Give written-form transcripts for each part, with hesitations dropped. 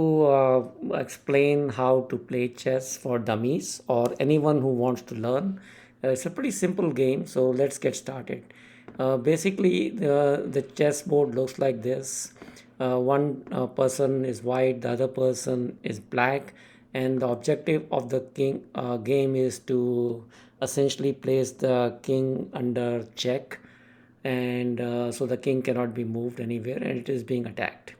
To explain how to play chess for dummies or anyone who wants to learn. It's a pretty simple game, so let's get started. Basically, the chessboard looks like this. One person is white, the other person is black, and the objective of the king game is to essentially place the king under check, and so the king cannot be moved anywhere, and it is being attacked.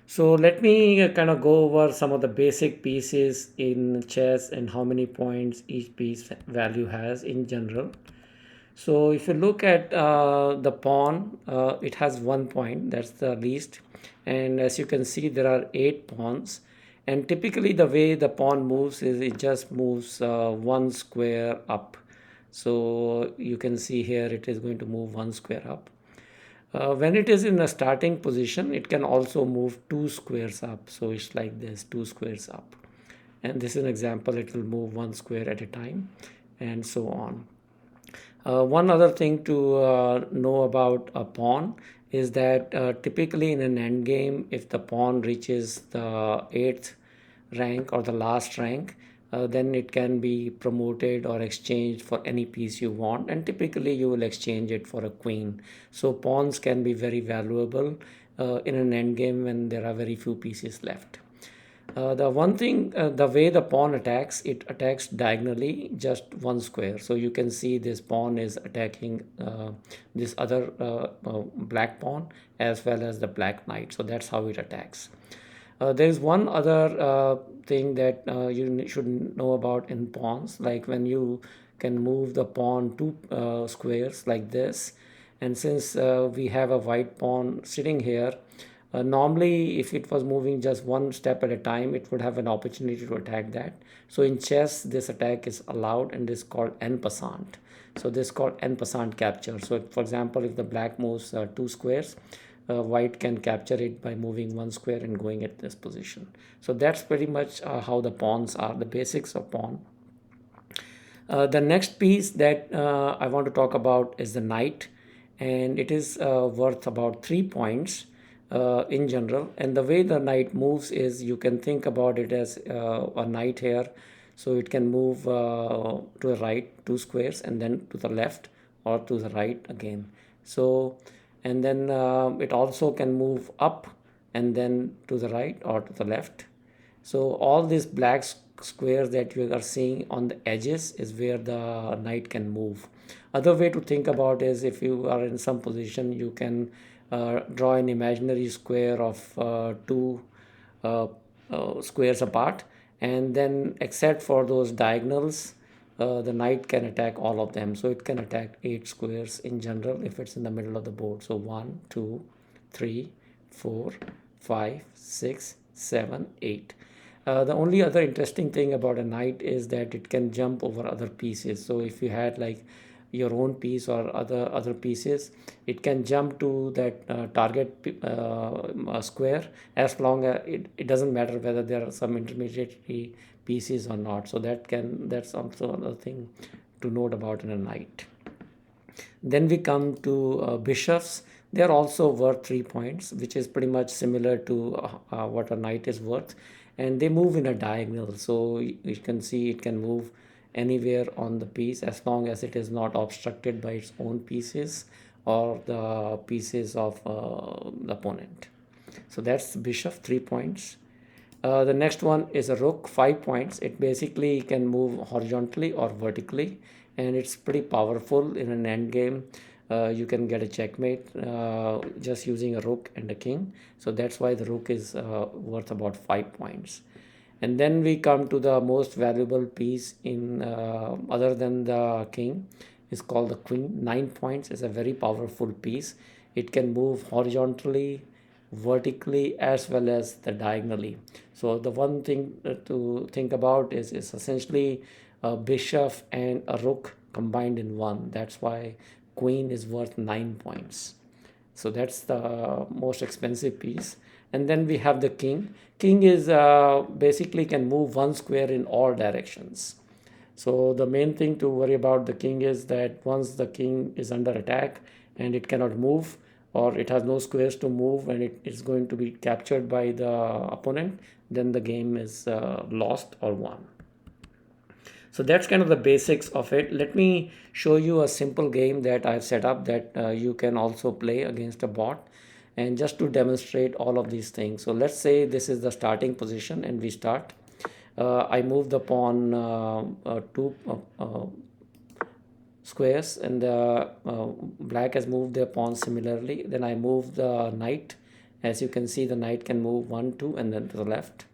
So let me kind of go over some of the basic pieces in chess and how many points each piece value has in general. So if you look at the pawn, it has 1 point, that's the least. And as you can see, there are 8 pawns. And typically the way the pawn moves is it just moves one square up. So you can see here it is going to move one square up. When it is in a starting position, it can also move 2 squares up. So it's like this, 2 squares up. And this is an example, it will move one square at a time and so on. One other thing to know about a pawn is that typically in an endgame, if the pawn reaches the 8th rank or the last rank, then it can be promoted or exchanged for any piece you want, and typically you will exchange it for a queen. So pawns can be very valuable in an endgame when there are very few pieces left. The one thing, the way the pawn attacks, it attacks diagonally just one square. So you can see this pawn is attacking this other black pawn as well as the black knight. So that's how it attacks. There is one other thing that you should know about in pawns, like when you can move the pawn two squares like this. And since we have a white pawn sitting here, normally, if it was moving just one step at a time, it would have an opportunity to attack that. So in chess, this attack is allowed and is called en passant. So this is called en passant capture. So for example, if the black moves 2 squares, white can capture it by moving one square and going at this position. So that's pretty much how the pawns are, the basics of pawn. The next piece that I want to talk about is the knight, and it is worth about 3 points in general. And the way the knight moves is you can think about it as a knight here. So it can move to the right 2 squares and then to the left or to the right again. So, and then it also can move up and then to the right or to the left. So all these black squares that you are seeing on the edges is where the knight can move. Other way to think about is if you are in some position, you can draw an imaginary square of two squares apart, and then except for those diagonals, the knight can attack all of them. So it can attack 8 squares in general if it's in the middle of the board. So 1, 2, 3, 4, 5, 6, 7, 8. The only other interesting thing about a knight is that it can jump over other pieces. So if you had like your own piece or other pieces, it can jump to that target square, as long as it doesn't matter whether there are some intermediary pieces or not. So that's also another thing to note about in a knight. Then we come to bishops. They are also worth 3 points, which is pretty much similar to what a knight is worth. And they move in a diagonal. So you can see it can move anywhere on the piece as long as it is not obstructed by its own pieces or the pieces of the opponent. So that's bishop, 3 points. The next one is a rook, 5 points. It basically can move horizontally or vertically, and it's pretty powerful in an end game. You can get a checkmate just using a rook and a king. So that's why the rook is worth about 5 points. And then we come to the most valuable piece in other than the king, is called the queen. 9 points is a very powerful piece. It can move horizontally, vertically, as well as the diagonally. So the one thing to think about is essentially a bishop and a rook combined in one. That's why queen is worth 9 points. So that's the most expensive piece. And then we have the king. King is basically can move one square in all directions. So the main thing to worry about the king is that once the king is under attack and it cannot move, or it has no squares to move and it is going to be captured by the opponent, then the game is lost or won. So that's kind of the basics of it. Let me show you a simple game that I've set up that you can also play against a bot, and just to demonstrate all of these things. So let's say this is the starting position and we start. I move the pawn two squares, and the black has moved their pawn similarly. Then I move the knight. As you can see, the knight can move 1 2 and then to the left.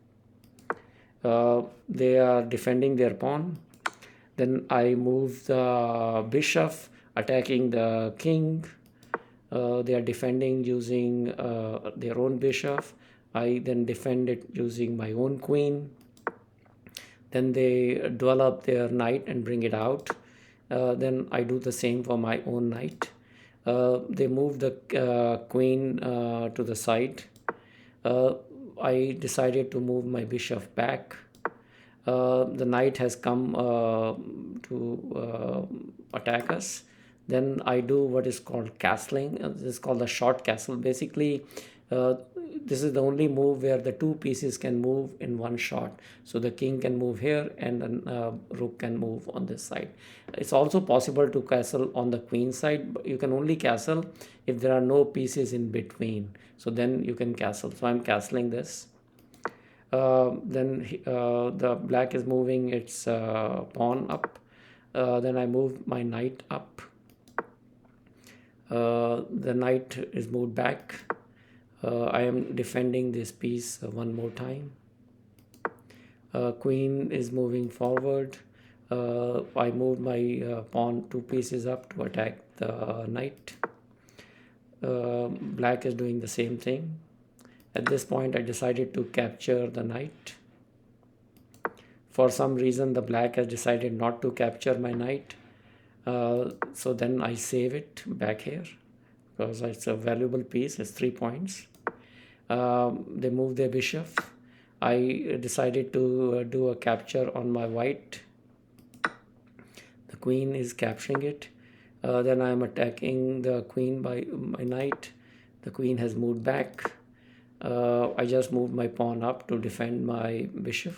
They are defending their pawn. Then I move the bishop, attacking the king. They are defending using their own bishop. I then defend it using my own queen. Then they develop their knight and bring it out. Then I do the same for my own knight. They move the queen to the side. I decided to move my bishop back. The knight has come to attack us. Then I do what is called castling. This is called a short castle. Basically, uh, this is the only move where the two pieces can move in one shot. So the king can move here and then rook can move on this side. It's also possible to castle on the queen side, but you can only castle if there are no pieces in between. So then you can castle. So I'm castling this. Then the black is moving its pawn up. Then I move my knight up. The knight is moved back. I am defending this piece one more time. Queen is moving forward. I moved my pawn two pieces up to attack the knight. Black is doing the same thing. At this point, I decided to capture the knight. For some reason, the black has decided not to capture my knight. So then I save it back here because it's a valuable piece. It's 3 points. They move their bishop. I decided to do a capture on my white. The queen is capturing it. Then I am attacking the queen by my knight. The queen has moved back. I just moved my pawn up to defend my bishop.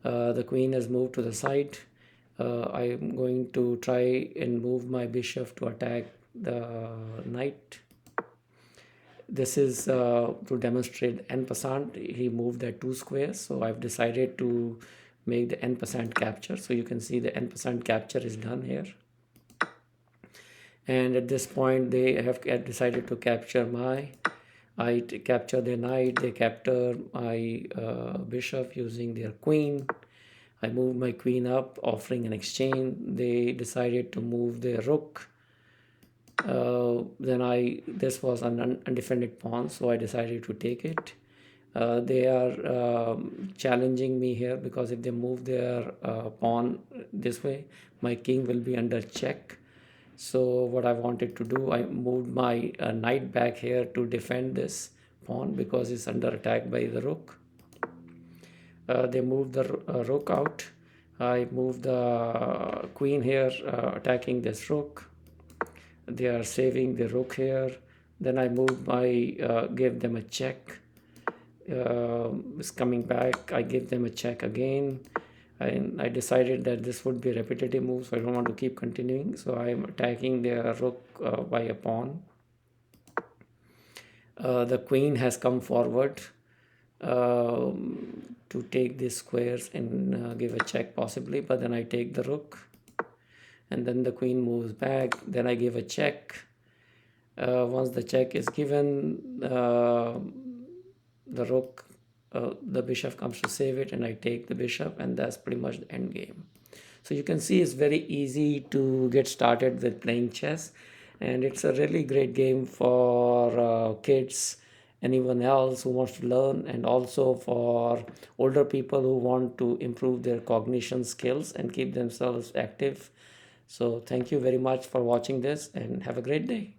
The queen has moved to the side. I am going to try and move my bishop to attack the knight. This is to demonstrate n%. He moved at 2 squares, so I've decided to make the n% capture. So you can see the n% capture is done here. And at this point, they have decided to capture my. I capture their knight. They capture my bishop using their queen. I moved my queen up, offering an exchange. They decided to move their rook. This was an undefended pawn, so I decided to take it. They are challenging me here because if they move their pawn this way, my king will be under check. So what I wanted to do, I moved my knight back here to defend this pawn because it's under attack by the rook. They moved the rook out. I moved the queen here, attacking this rook. They are saving the rook here. Then I moved my, gave them a check. It's coming back. I gave them a check again. I decided that this would be a repetitive move, so I don't want to keep continuing. So I am attacking their rook by a pawn. The queen has come forward to take these squares and give a check possibly, but then I take the rook. And then the queen moves back. Then I give a check. Once the check is given, the rook, the bishop comes to save it, and I take the bishop, and that's pretty much the end game. So you can see it's very easy to get started with playing chess, and it's a really great game for kids, anyone else who wants to learn, and also for older people who want to improve their cognition skills and keep themselves active. So thank you very much for watching this, and have a great day.